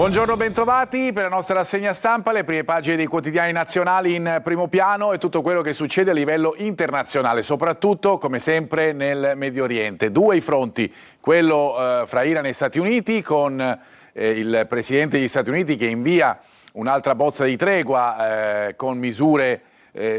Buongiorno, bentrovati per la nostra rassegna stampa, le prime pagine dei quotidiani nazionali in primo piano e tutto quello che succede a livello internazionale, soprattutto come sempre nel Medio Oriente. Due i fronti, quello fra Iran e Stati Uniti con il presidente degli Stati Uniti che invia un'altra bozza di tregua con misure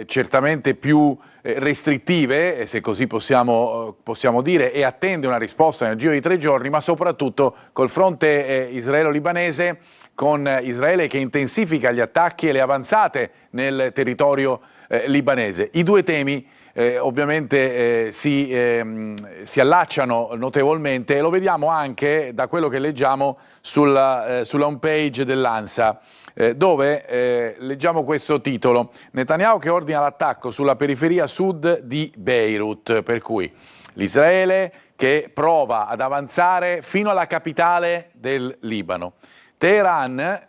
certamente più restrittive, se così possiamo dire, e attende una risposta nel giro di 3 giorni, ma soprattutto col fronte israelo-libanese, con Israele che intensifica gli attacchi e le avanzate nel territorio libanese. I due temi ovviamente si allacciano notevolmente e lo vediamo anche da quello che leggiamo sulla home page dell'ANSA, dove leggiamo questo titolo: Netanyahu che ordina l'attacco sulla periferia sud di Beirut, per cui l'Israele che prova ad avanzare fino alla capitale del Libano. Teheran,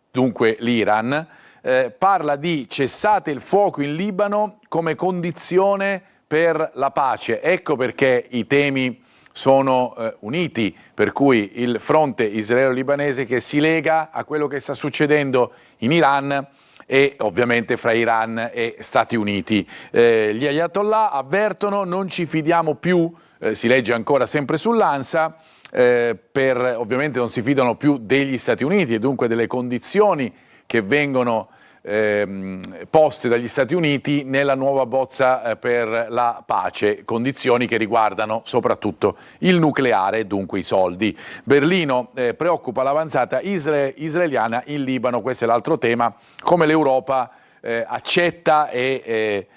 dunque l'Iran, parla di cessate il fuoco in Libano come condizione per la pace. Ecco perché i temi sono uniti, per cui il fronte israelo-libanese che si lega a quello che sta succedendo in Iran e ovviamente fra Iran e Stati Uniti. Gli ayatollah avvertono: non ci fidiamo più, si legge ancora sempre sull'ANSA, ovviamente non si fidano più degli Stati Uniti e dunque delle condizioni che vengono poste dagli Stati Uniti nella nuova bozza per la pace, condizioni che riguardano soprattutto il nucleare e dunque i soldi. Berlino preoccupa l'avanzata israeliana in Libano, questo è l'altro tema, come l'Europa accetta e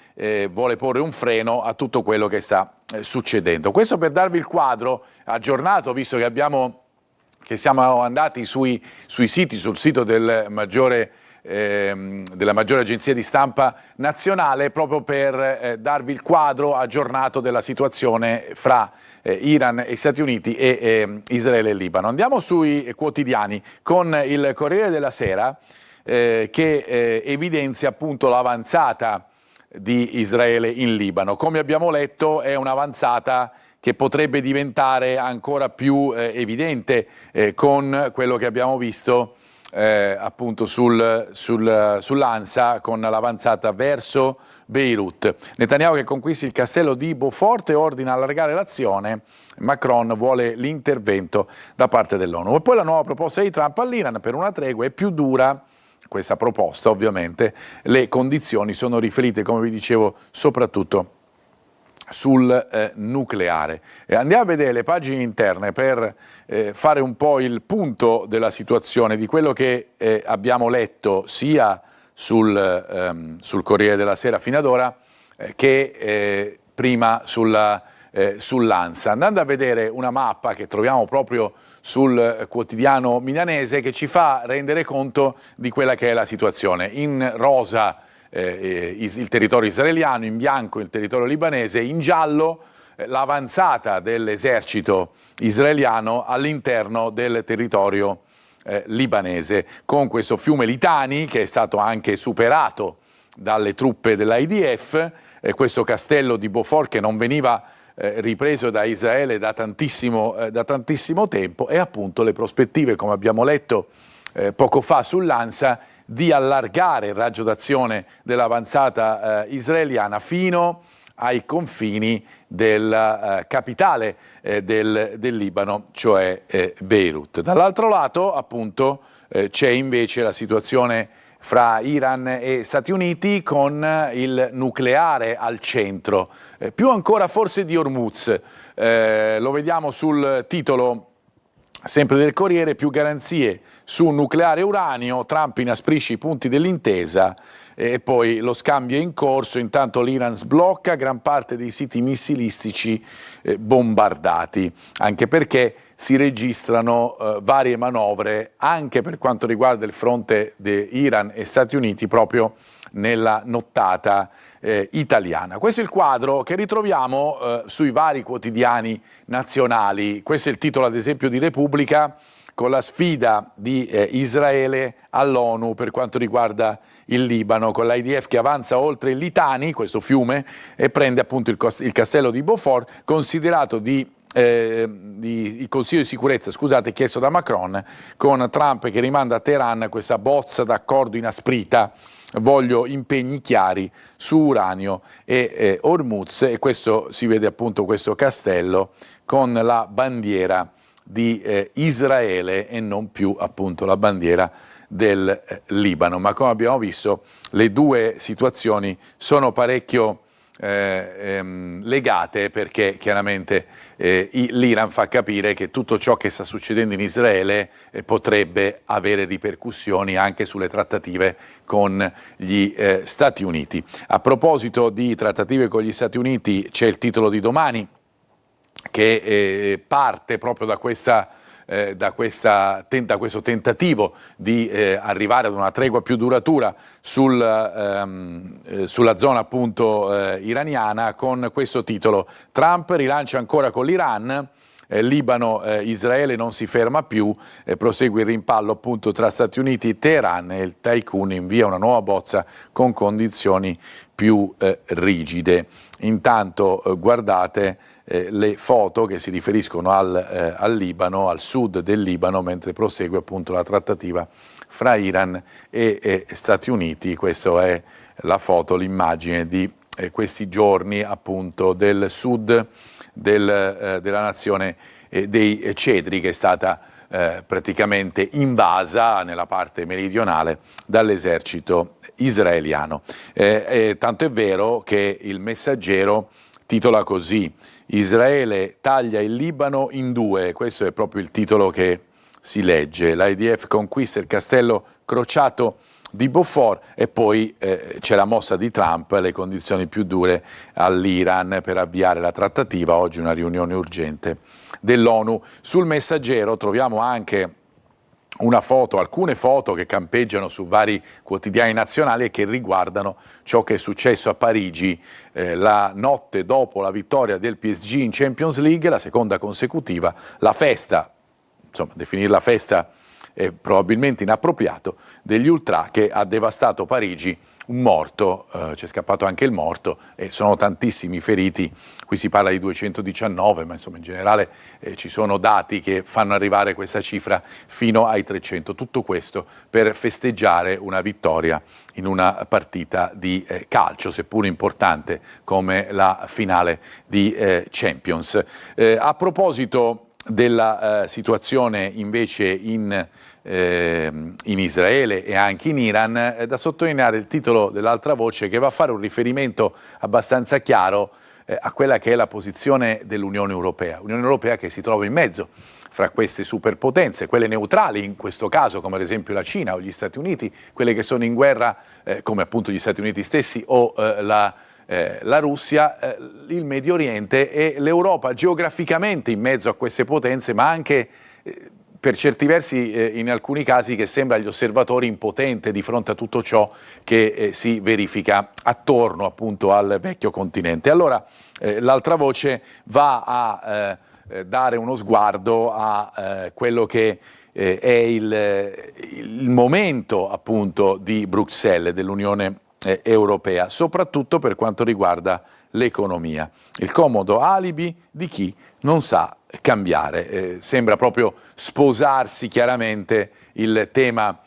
vuole porre un freno a tutto quello che sta succedendo. Questo per darvi il quadro aggiornato, visto che siamo andati sui siti, sul sito della maggiore agenzia di stampa nazionale, proprio per darvi il quadro aggiornato della situazione fra Iran e Stati Uniti e Israele e Libano. Andiamo sui quotidiani con il Corriere della Sera che evidenzia appunto l'avanzata di Israele in Libano. Come abbiamo letto, è un'avanzata che potrebbe diventare ancora più evidente con quello che abbiamo visto appunto sull'ANSA, con l'avanzata verso Beirut. Netanyahu che conquista il castello di Beaufort e ordina allargare l'azione. Macron vuole l'intervento da parte dell'ONU. E poi la nuova proposta di Trump all'Iran per una tregua è più dura. Questa proposta, ovviamente, le condizioni sono riferite, come vi dicevo, soprattutto sul nucleare. Andiamo a vedere le pagine interne per fare un po' il punto della situazione, di quello che abbiamo letto sia sul Corriere della Sera fino ad ora che prima sull'ANSA. Andando a vedere una mappa che troviamo proprio sul quotidiano milanese, che ci fa rendere conto di quella che è la situazione. In rosa il territorio israeliano, in bianco il territorio libanese, in giallo l'avanzata dell'esercito israeliano all'interno del territorio libanese, con questo fiume Litani che è stato anche superato dalle truppe dell'IDF, questo castello di Beaufort che non veniva ripreso da Israele da tantissimo tempo, e appunto le prospettive, come abbiamo letto poco fa sull'ANSA, di allargare il raggio d'azione dell'avanzata israeliana fino ai confini della capitale del Libano, cioè Beirut. Dall'altro lato, appunto, c'è invece la situazione fra Iran e Stati Uniti, con il nucleare al centro, più ancora forse di Hormuz. Lo vediamo sul titolo sempre del Corriere: più garanzie su nucleare e uranio, Trump inasprisce i punti dell'intesa, e poi lo scambio è in corso, intanto l'Iran sblocca gran parte dei siti missilistici bombardati, anche perché si registrano varie manovre anche per quanto riguarda il fronte di Iran e Stati Uniti proprio nella nottata italiana. Questo è il quadro che ritroviamo sui vari quotidiani nazionali. Questo è il titolo ad esempio di Repubblica, con la sfida di Israele all'ONU per quanto riguarda il Libano, con l'IDF che avanza oltre il Litani, questo fiume, e prende appunto il castello di Beaufort, considerato di il Consiglio di sicurezza, scusate, chiesto da Macron, con Trump che rimanda a Teheran questa bozza d'accordo inasprita. Voglio impegni chiari su uranio e Hormuz, e questo si vede appunto questo castello con la bandiera di Israele e non più appunto la bandiera del Libano. Ma come abbiamo visto le due situazioni sono parecchio legate, perché chiaramente l'Iran fa capire che tutto ciò che sta succedendo in Israele potrebbe avere ripercussioni anche sulle trattative con gli Stati Uniti. A proposito di trattative con gli Stati Uniti, c'è il titolo di domani che parte proprio da questo tentativo di arrivare ad una tregua più duratura sulla zona appunto iraniana, con questo titolo: Trump rilancia ancora con l'Iran, Libano, Israele non si ferma più, prosegue il rimpallo appunto tra Stati Uniti e Teheran, e il Tycoon invia una nuova bozza con condizioni più rigide. Intanto guardate le foto che si riferiscono al Libano, al sud del Libano, mentre prosegue appunto la trattativa fra Iran e Stati Uniti. Questa è la foto, l'immagine di questi giorni appunto del sud della nazione dei Cedri, che è stata praticamente invasa nella parte meridionale dall'esercito israeliano. Tanto è vero che il Messaggero titola così: Israele taglia il Libano in due. Questo è proprio il titolo che si legge. L'IDF conquista il castello crociato di Beaufort, e poi c'è la mossa di Trump, le condizioni più dure all'Iran per avviare la trattativa. Oggi una riunione urgente dell'ONU. Sul Messaggero troviamo anche una foto, alcune foto che campeggiano su vari quotidiani nazionali e che riguardano ciò che è successo a Parigi la notte dopo la vittoria del PSG in Champions League, la seconda consecutiva. La festa, insomma, definirla festa è probabilmente inappropriato, degli ultra, che ha devastato Parigi. Un morto, c'è scappato anche il morto, e sono tantissimi feriti. Qui si parla di 219, ma insomma in generale ci sono dati che fanno arrivare questa cifra fino ai 300. Tutto questo per festeggiare una vittoria in una partita di calcio, seppur importante come la finale di Champions. A proposito della situazione invece in Israele e anche in Iran, da sottolineare il titolo dell'altra voce, che va a fare un riferimento abbastanza chiaro a quella che è la posizione dell'Unione Europea. L'Unione Europea che si trova in mezzo fra queste superpotenze, quelle neutrali in questo caso, come ad esempio la Cina o gli Stati Uniti, quelle che sono in guerra come appunto gli Stati Uniti stessi o la Russia, il Medio Oriente, e l'Europa geograficamente in mezzo a queste potenze, ma anche per certi versi in alcuni casi che sembra agli osservatori impotente di fronte a tutto ciò che si verifica attorno appunto al vecchio continente. Allora l'altra voce va a dare uno sguardo a quello che è il momento appunto di Bruxelles, dell'Unione Europea, soprattutto per quanto riguarda l'economia. Il comodo alibi di chi non sa cambiare. Sembra proprio sposarsi chiaramente il tema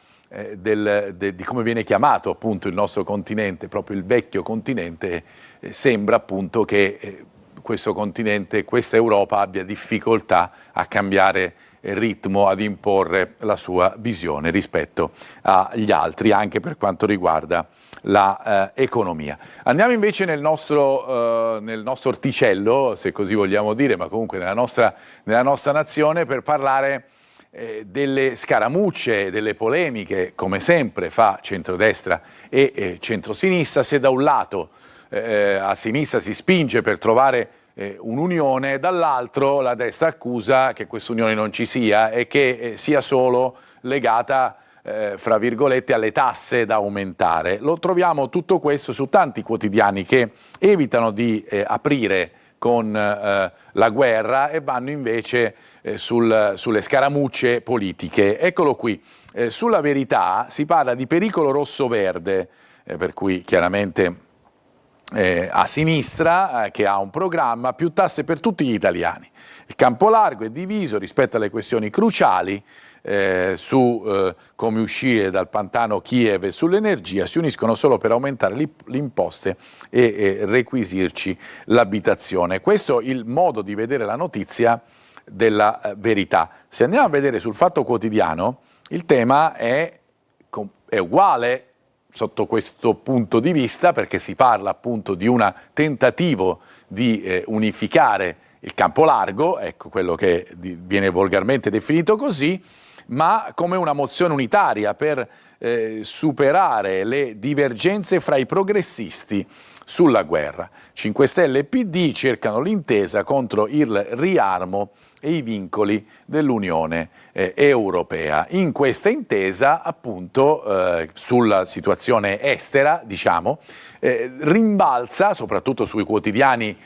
di come viene chiamato appunto il nostro continente, proprio il vecchio continente. Sembra appunto che questo continente, questa Europa abbia difficoltà a cambiare ritmo, ad imporre la sua visione rispetto agli altri, anche per quanto riguarda l'economia. Andiamo invece nel nostro orticello, se così vogliamo dire, ma comunque nella nostra nazione, per parlare delle scaramucce, delle polemiche, come sempre fa centrodestra e centrosinistra. Se da un lato a sinistra si spinge per trovare un'unione, dall'altro la destra accusa che questa unione non ci sia e che sia solo legata fra virgolette alle tasse da aumentare. Lo troviamo tutto questo su tanti quotidiani che evitano di aprire con la guerra e vanno invece sulle scaramucce politiche. Eccolo qui, sulla Verità si parla di pericolo rosso-verde, per cui chiaramente a sinistra che ha un programma più tasse per tutti gli italiani. Il campo largo è diviso rispetto alle questioni cruciali su come uscire dal pantano Kiev e sull'energia, si uniscono solo per aumentare le imposte e requisirci l'abitazione. Questo è il modo di vedere la notizia della Verità. Se andiamo a vedere sul Fatto Quotidiano, il tema è uguale sotto questo punto di vista, perché si parla appunto di un tentativo di unificare il campo largo, ecco quello che viene volgarmente definito così, ma come una mozione unitaria per superare le divergenze fra i progressisti sulla guerra. 5 Stelle e PD cercano l'intesa contro il riarmo e i vincoli dell'Unione Europea. In questa intesa, appunto, sulla situazione estera, diciamo, rimbalza, soprattutto sui quotidiani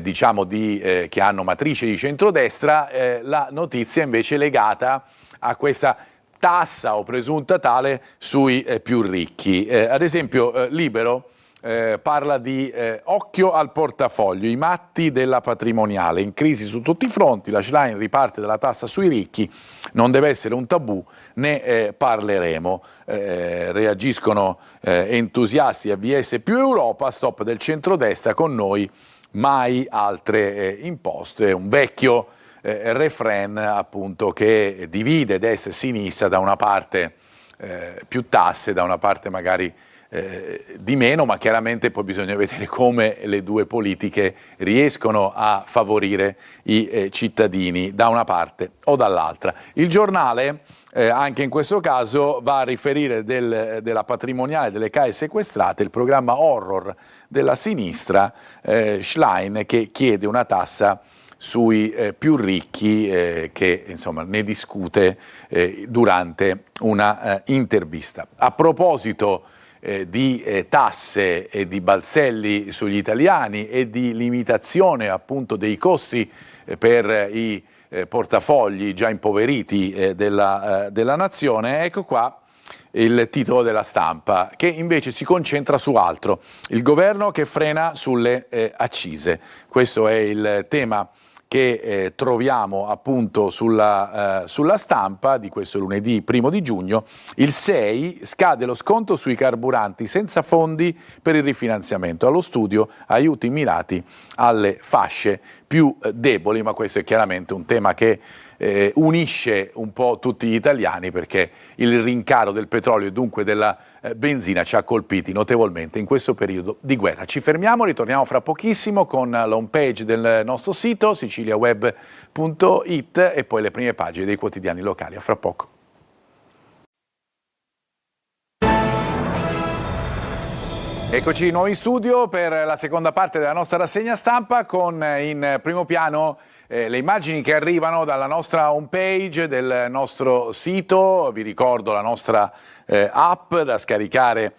diciamo che hanno matrice di centrodestra, la notizia invece legata a questa tassa o presunta tale sui più ricchi. Ad esempio, Libero parla di occhio al portafoglio, i matti della patrimoniale, in crisi su tutti i fronti, la Schlein riparte dalla tassa sui ricchi, non deve essere un tabù, ne parleremo. Reagiscono entusiasti a VS più Europa, stop del centrodestra, con noi mai altre imposte, un vecchio refrain appunto che divide destra e sinistra, da una parte più tasse, da una parte magari di meno, ma chiaramente poi bisogna vedere come le due politiche riescono a favorire i cittadini da una parte o dall'altra. Il Giornale anche in questo caso va a riferire della patrimoniale delle case sequestrate, il programma horror della sinistra, Schlein che chiede una tassa sui più ricchi, che insomma ne discute durante una intervista. A proposito di tasse e di balzelli sugli italiani e di limitazione appunto dei costi per i portafogli già impoveriti della nazione, ecco qua il titolo della Stampa, che invece si concentra su altro: il governo che frena sulle accise. Questo è il tema che troviamo appunto sulla Stampa di questo lunedì 1 di giugno. Il 6 scade lo sconto sui carburanti senza fondi per il rifinanziamento. Allo studio aiuti mirati alle fasce più deboli, ma questo è chiaramente un tema che unisce un po' tutti gli italiani, perché il rincaro del petrolio e dunque della benzina ci ha colpiti notevolmente in questo periodo di guerra. Ci fermiamo, ritorniamo fra pochissimo con la home page del nostro sito siciliaweb.it e poi le prime pagine dei quotidiani locali. A fra poco. Eccoci di nuovo in studio per la seconda parte della nostra rassegna stampa, con in primo piano le immagini che arrivano dalla nostra homepage del nostro sito. Vi ricordo la nostra app da scaricare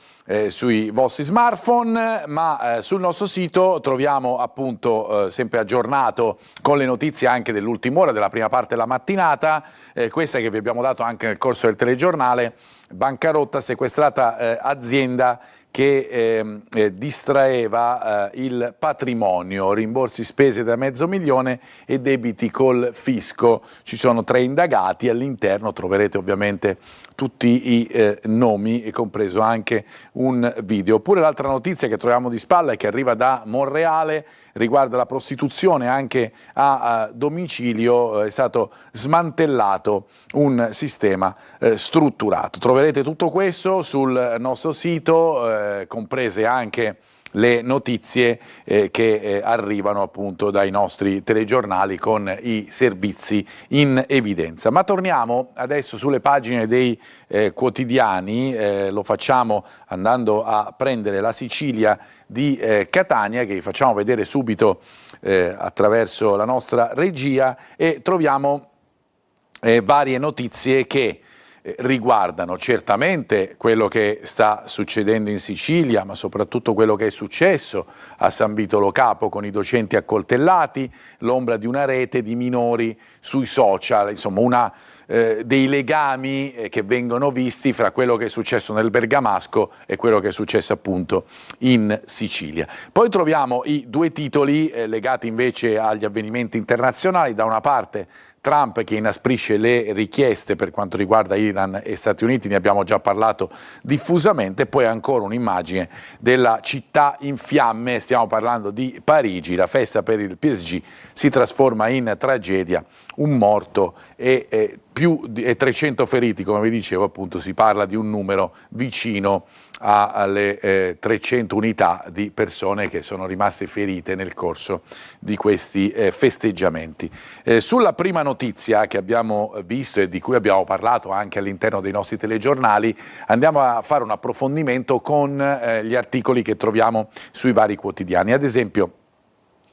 sui vostri smartphone, ma sul nostro sito troviamo appunto sempre aggiornato con le notizie anche dell'ultima ora, della prima parte della mattinata, questa che vi abbiamo dato anche nel corso del telegiornale: bancarotta, sequestrata azienda che distraeva il patrimonio, rimborsi spese da $500.000 e debiti col fisco. Ci sono 3 indagati, all'interno troverete ovviamente tutti i nomi e compreso anche un video. Oppure l'altra notizia che troviamo di spalla e che arriva da Monreale riguarda la prostituzione anche a domicilio. È stato smantellato un sistema strutturato. Troverete tutto questo sul nostro sito, comprese anche le notizie che arrivano appunto dai nostri telegiornali con i servizi in evidenza. Ma torniamo adesso sulle pagine dei quotidiani, lo facciamo andando a prendere la Sicilia di Catania, che vi facciamo vedere subito attraverso la nostra regia, e troviamo varie notizie che riguardano certamente quello che sta succedendo in Sicilia, ma soprattutto quello che è successo a San Vito Lo Capo con i docenti accoltellati, l'ombra di una rete di minori sui social, insomma dei legami che vengono visti fra quello che è successo nel Bergamasco e quello che è successo appunto in Sicilia. Poi troviamo i due titoli legati invece agli avvenimenti internazionali, da una parte Trump che inasprisce le richieste per quanto riguarda Iran e Stati Uniti, ne abbiamo già parlato diffusamente, poi ancora un'immagine della città in fiamme, stiamo parlando di Parigi, la festa per il PSG si trasforma in tragedia, un morto e più di 300 feriti, come vi dicevo appunto si parla di un numero vicino alle 300 unità di persone che sono rimaste ferite nel corso di questi festeggiamenti. Sulla prima notizia che abbiamo visto e di cui abbiamo parlato anche all'interno dei nostri telegiornali, andiamo a fare un approfondimento con gli articoli che troviamo sui vari quotidiani. Ad esempio,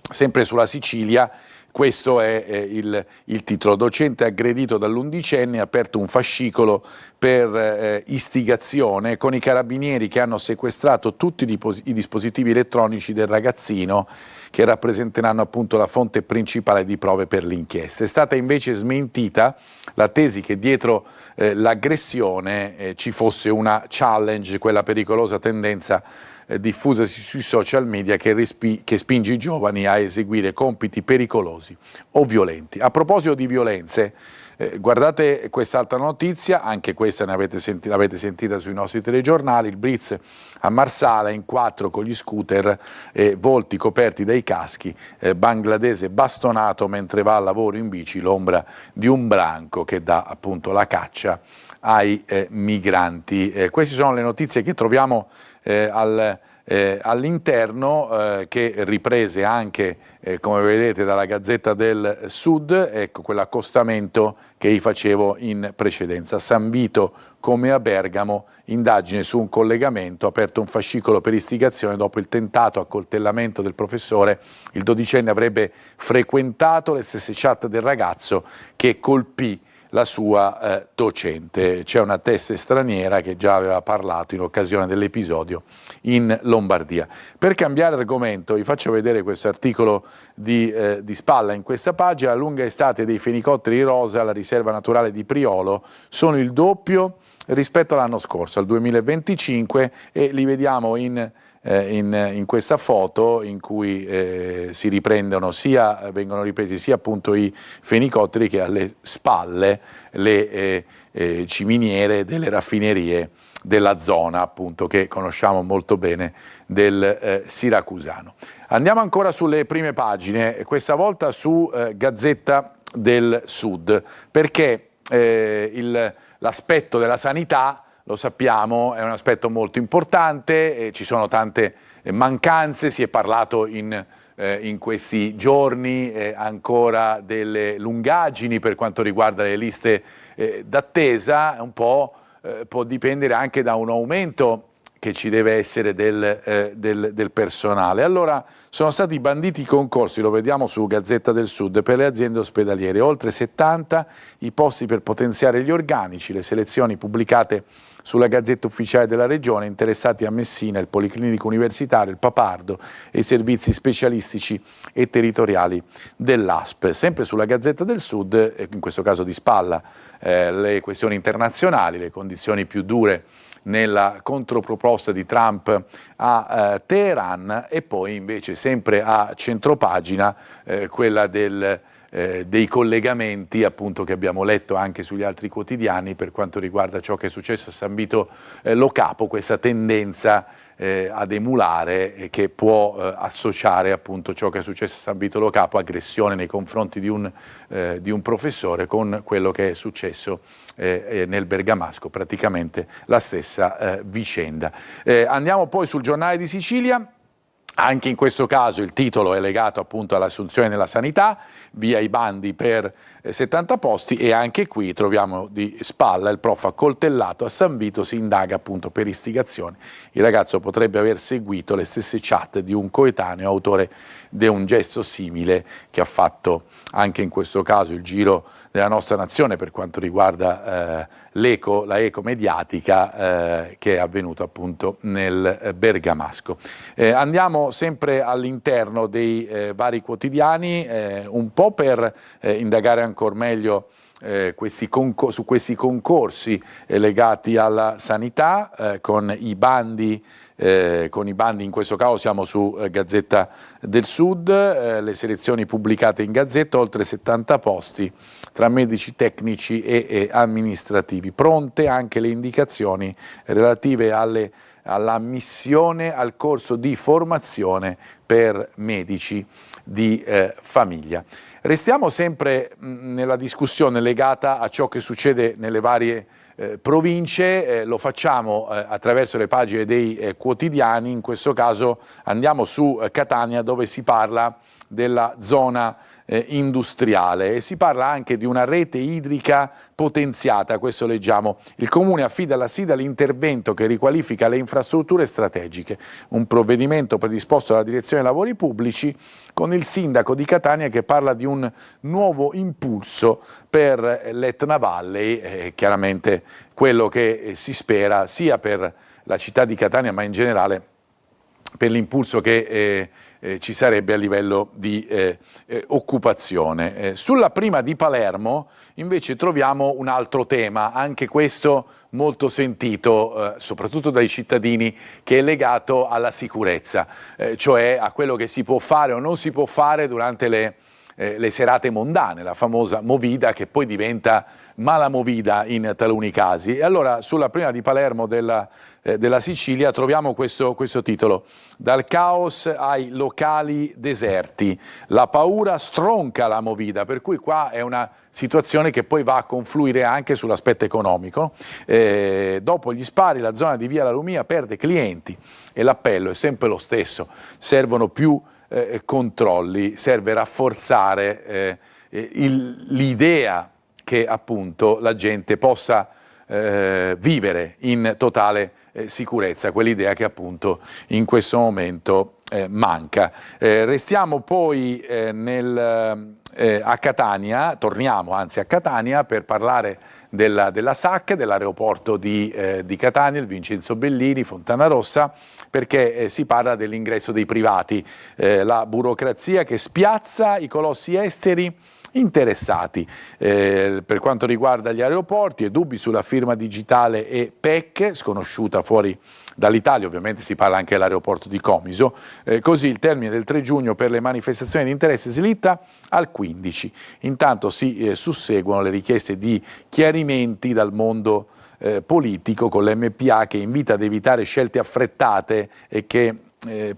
sempre sulla Sicilia, questo è il titolo: docente aggredito dall'11enne, aperto un fascicolo per istigazione, con i carabinieri che hanno sequestrato tutti i dispositivi elettronici del ragazzino, che rappresenteranno appunto la fonte principale di prove per l'inchiesta. È stata invece smentita la tesi che dietro l'aggressione ci fosse una challenge, quella pericolosa tendenza diffusasi sui social media che spinge i giovani a eseguire compiti pericolosi o violenti. A proposito di violenze, guardate quest'altra notizia, anche questa l'avete sentita sui nostri telegiornali: il blitz a Marsala, in 4 con gli scooter e volti coperti dai caschi, bangladese bastonato mentre va al lavoro in bici, l'ombra di un branco che dà appunto la caccia ai migranti. Queste sono le notizie che troviamo all'interno, che riprese anche come vedete dalla Gazzetta del Sud, ecco quell'accostamento che vi facevo in precedenza. A San Vito come a Bergamo, indagine su un collegamento, aperto un fascicolo per istigazione dopo il tentato accoltellamento del professore. Il 12enne avrebbe frequentato le stesse chat del ragazzo che colpì la sua docente. C'è una teste straniera che già aveva parlato in occasione dell'episodio in Lombardia. Per cambiare argomento vi faccio vedere questo articolo di Spalla in questa pagina: la lunga estate dei fenicotteri rosa alla riserva naturale di Priolo sono il doppio rispetto all'anno scorso, al 2025, e li vediamo in questa foto in cui si riprendono vengono ripresi sia appunto i fenicotteri che alle spalle le ciminiere delle raffinerie della zona appunto che conosciamo molto bene del siracusano. Andiamo ancora sulle prime pagine, questa volta su Gazzetta del Sud, perché l'aspetto della sanità, lo sappiamo, è un aspetto molto importante, ci sono tante mancanze, si è parlato in questi giorni ancora delle lungaggini per quanto riguarda le liste d'attesa, un po' può dipendere anche da un aumento che ci deve essere del personale. Allora sono stati banditi i concorsi, lo vediamo su Gazzetta del Sud, per le aziende ospedaliere, oltre 70 i posti per potenziare gli organici, le selezioni pubblicate sulla Gazzetta Ufficiale della Regione, interessati a Messina, il Policlinico Universitario, il Papardo e i servizi specialistici e territoriali dell'ASP. Sempre sulla Gazzetta del Sud, in questo caso di Spalla, le questioni internazionali, le condizioni più dure nella controproposta di Trump a Teheran, e poi invece sempre a centropagina quella dei collegamenti appunto che abbiamo letto anche sugli altri quotidiani per quanto riguarda ciò che è successo a San Vito Lo Capo, questa tendenza ad emulare che può associare appunto ciò che è successo a San Vito Lo Capo, aggressione nei confronti di un professore, con quello che è successo nel Bergamasco, praticamente la stessa vicenda. Andiamo poi sul Giornale di Sicilia. Anche in questo caso il titolo è legato appunto all'assunzione nella sanità, via i bandi per 70 posti, e anche qui troviamo di Spalla: il prof accoltellato a San Vito, si indaga appunto per istigazione. Il ragazzo potrebbe aver seguito le stesse chat di un coetaneo autore di un gesto simile che ha fatto anche in questo caso il giro della nostra nazione per quanto riguarda la eco mediatica che è avvenuta appunto nel Bergamasco. Andiamo sempre all'interno dei vari quotidiani, un po' per indagare ancora meglio su questi concorsi legati alla sanità, con i bandi in questo caso siamo su Gazzetta del Sud, le selezioni pubblicate in Gazzetta, oltre 70 posti tra medici, tecnici e amministrativi, pronte anche le indicazioni relative all'ammissione al corso di formazione per medici di famiglia. Restiamo sempre nella discussione legata a ciò che succede nelle varie province, lo facciamo attraverso le pagine dei quotidiani. In questo caso andiamo su Catania, dove si parla della zona industriale e si parla anche di una rete idrica potenziata. Questo leggiamo: il comune affida alla SIDA l'intervento che riqualifica le infrastrutture strategiche, un provvedimento predisposto dalla direzione lavori pubblici, con il sindaco di Catania che parla di un nuovo impulso per l'Etna Valley, chiaramente quello che si spera sia per la città di Catania ma in generale per l'impulso che ci sarebbe a livello di occupazione. Sulla prima di Palermo invece troviamo un altro tema, anche questo molto sentito soprattutto dai cittadini, che è legato alla sicurezza, cioè a quello che si può fare o non si può fare durante le serate mondane, la famosa movida che poi diventa mala movida in taluni casi. E allora sulla prima di Palermo della Sicilia troviamo questo titolo: dal caos ai locali deserti, la paura stronca la movida, per cui qua è una situazione che poi va a confluire anche sull'aspetto economico. Dopo gli spari la zona di Via La Lumia perde clienti e l'appello è sempre lo stesso: servono più controlli, serve rafforzare l'idea che appunto la gente possa vivere in totale sicurezza, quell'idea che appunto in questo momento manca. Restiamo poi a Catania, torniamo anzi a Catania per parlare della SAC, dell'aeroporto di Catania, il Vincenzo Bellini, Fontana Rossa, perché si parla dell'ingresso dei privati, la burocrazia che spiazza i colossi esteri interessati. Per quanto riguarda gli aeroporti e dubbi sulla firma digitale e PEC, sconosciuta fuori dall'Italia, ovviamente si parla anche dell'aeroporto di Comiso, così il termine del 3 giugno per le manifestazioni di interesse slitta al 15. Intanto si susseguono le richieste di chiarimenti dal mondo politico, con l'MPA che invita ad evitare scelte affrettate e che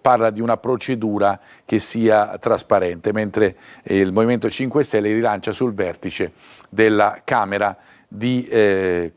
parla di una procedura che sia trasparente, mentre il Movimento 5 Stelle rilancia sul vertice della Camera di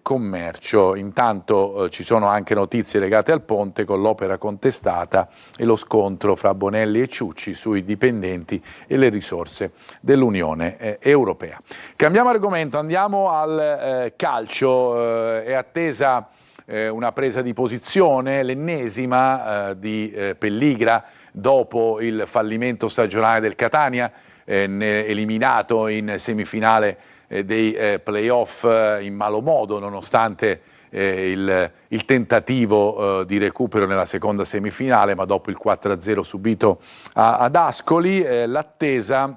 Commercio. Intanto ci sono anche notizie legate al ponte, con l'opera contestata e lo scontro fra Bonelli e Ciucci sui dipendenti e le risorse dell'Unione Europea. Cambiamo argomento, andiamo al calcio. È attesa una presa di posizione, l'ennesima di Pelligra, dopo il fallimento stagionale del Catania, eliminato in semifinale dei playoff in malo modo, nonostante il tentativo di recupero nella seconda semifinale, ma dopo il 4-0 subito ad Ascoli. L'attesa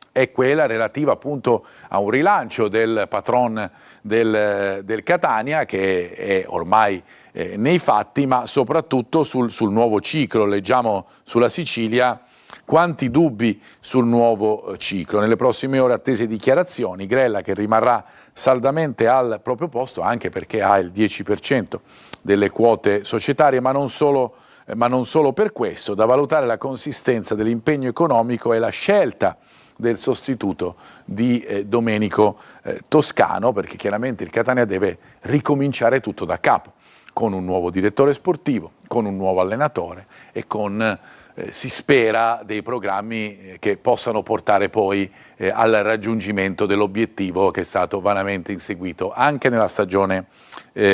è quella relativa appunto a un rilancio del patron del Catania, che è ormai nei fatti, ma soprattutto sul nuovo ciclo. Leggiamo sulla Sicilia: quanti dubbi sul nuovo ciclo. Nelle prossime ore attese dichiarazioni. Grella che rimarrà saldamente al proprio posto, anche perché ha il 10% delle quote societarie, ma non solo per questo. Da valutare la consistenza dell'impegno economico e la scelta del sostituto di Domenico Toscano, perché chiaramente il Catania deve ricominciare tutto da capo, con un nuovo direttore sportivo, con un nuovo allenatore e con, si spera, dei programmi che possano portare poi al raggiungimento dell'obiettivo che è stato vanamente inseguito anche nella stagione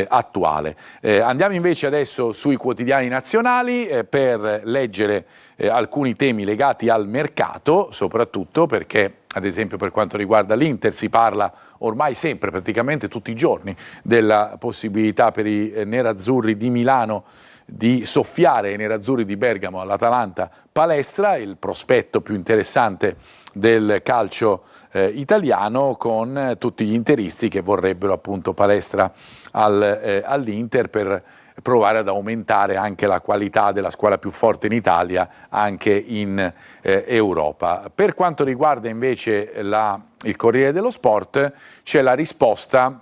attuale. Andiamo invece adesso sui quotidiani nazionali per leggere alcuni temi legati al mercato, soprattutto perché ad esempio per quanto riguarda l'Inter si parla ormai sempre, praticamente tutti i giorni, della possibilità per i nerazzurri di Milano di soffiare ai nerazzurri di Bergamo all'Atalanta Palestra, il prospetto più interessante del calcio italiano, con tutti gli interisti che vorrebbero appunto Palestra all'Inter per provare ad aumentare anche la qualità della squadra più forte in Italia, anche in Europa. Per quanto riguarda invece il Corriere dello Sport, c'è la risposta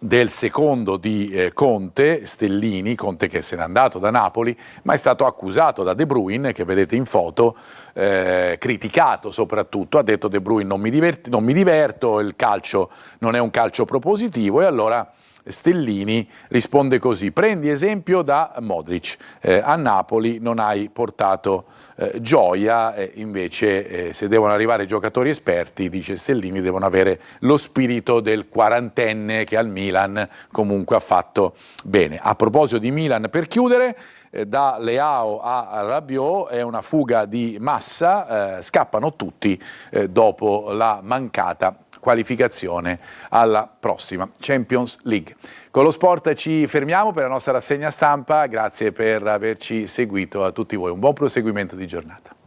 del secondo di Conte, Stellini, Conte che se n'è andato da Napoli, ma è stato accusato da De Bruyne, che vedete in foto, criticato soprattutto, ha detto De Bruyne non mi diverto, il calcio non è un calcio propositivo, e allora Stellini risponde così: prendi esempio da Modric, a Napoli non hai portato gioia, invece se devono arrivare giocatori esperti, dice Stellini, devono avere lo spirito del quarantenne che al Milan comunque ha fatto bene. A proposito di Milan, per chiudere, da Leao a Rabiot è una fuga di massa, scappano tutti dopo la mancata qualificazione alla prossima Champions League. Con lo sport ci fermiamo per la nostra rassegna stampa, grazie per averci seguito a tutti voi, un buon proseguimento di giornata.